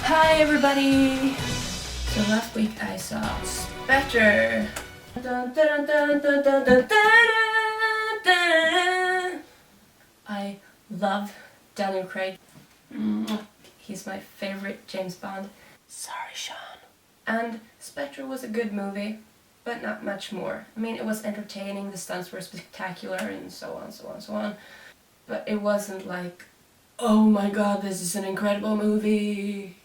Hi everybody! So last week I saw Spectre. Dun, dun, dun, dun, dun, dun, dun, dun. I love Daniel Craig. He's my favorite James Bond. Sorry, Sean. And Spectre was a good movie, but not much more. I mean, it was entertaining, the stunts were spectacular, and so on, so on, so on. But it wasn't like, oh my god, this is an incredible movie.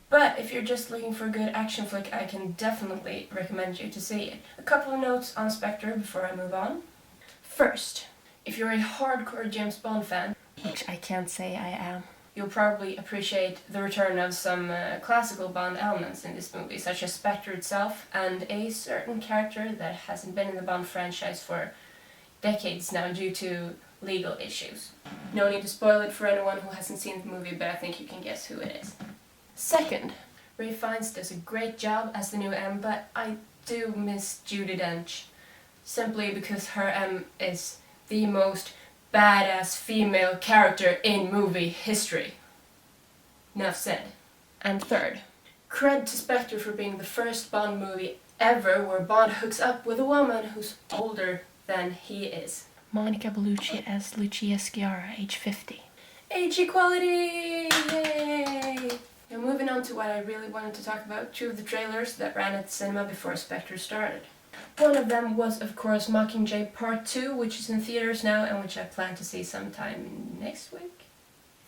But if you're just looking for a good action flick, I can definitely recommend you to see it. A couple of notes on Spectre before I move on. First, if you're a hardcore James Bond fan, which I can't say I am, you'll probably appreciate the return of some classical Bond elements in this movie, such as Spectre itself and a certain character that hasn't been in the Bond franchise for decades now due to legal issues. No need to spoil it for anyone who hasn't seen the movie, but I think you can guess who it is. Second, Ralph Fiennes does a great job as the new M, but I do miss Judi Dench, simply because her M is the most badass female character in movie history. Enough said. And third, cred to Spectre for being the first Bond movie ever where Bond hooks up with a woman who's older than he is. Monica Bellucci as Lucia Sciarra, age 50. Age equality! Yay! Now moving on to what I really wanted to talk about, two of the trailers that ran at the cinema before Spectre started. One of them was, of course, Mockingjay Part 2, which is in theaters now and which I plan to see sometime next week,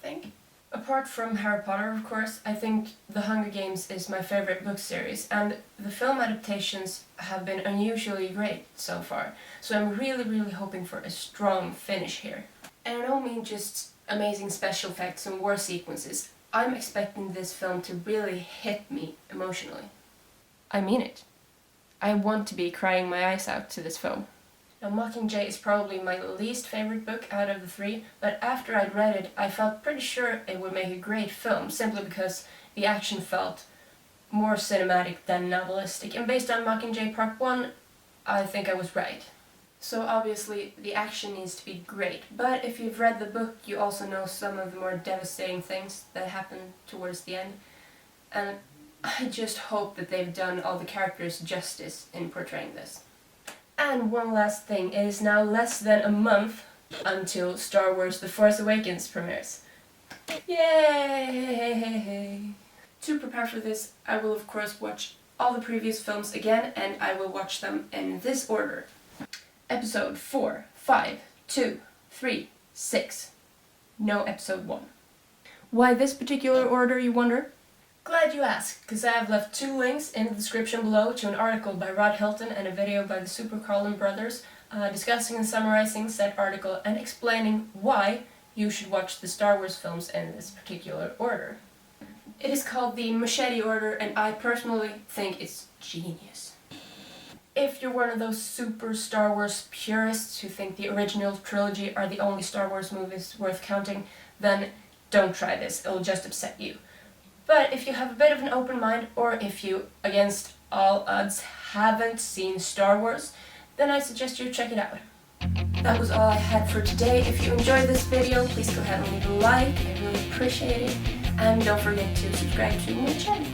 I think. Apart from Harry Potter, of course, I think The Hunger Games is my favorite book series, and the film adaptations have been unusually great so far, so I'm really hoping for a strong finish here. And I don't mean just amazing special effects and war sequences. I'm expecting this film to really hit me emotionally. I mean it. I want to be crying my eyes out to this film. Now, Mockingjay is probably my least favorite book out of the three, but after I'd read it, I felt pretty sure it would make a great film, simply because the action felt more cinematic than novelistic, and based on Mockingjay Part 1, I think I was right. So obviously, the action needs to be great, but if you've read the book, you also know some of the more devastating things that happen towards the end, and I just hope that they've done all the characters justice in portraying this. And one last thing, it is now less than a month until Star Wars The Force Awakens premieres. Yay! To prepare for this, I will of course watch all the previous films again, and I will watch them in this order. Episode 4, 5, 2, 3, 6. No episode 1. Why this particular order, you wonder? Glad you asked, because I have left two links in the description below to an article by Rod Hilton and a video by the Super Carlin brothers discussing and summarizing said article and explaining why you should watch the Star Wars films in this particular order. It is called the Machete Order, and I personally think it's genius. If you're one of those super Star Wars purists who think the original trilogy are the only Star Wars movies worth counting, then don't try this, it'll just upset you. But if you have a bit of an open mind, or if you, against all odds, haven't seen Star Wars, then I suggest you check it out. That was all I had for today. If you enjoyed this video, please go ahead and leave a like, I really appreciate it. And don't forget to subscribe to my channel.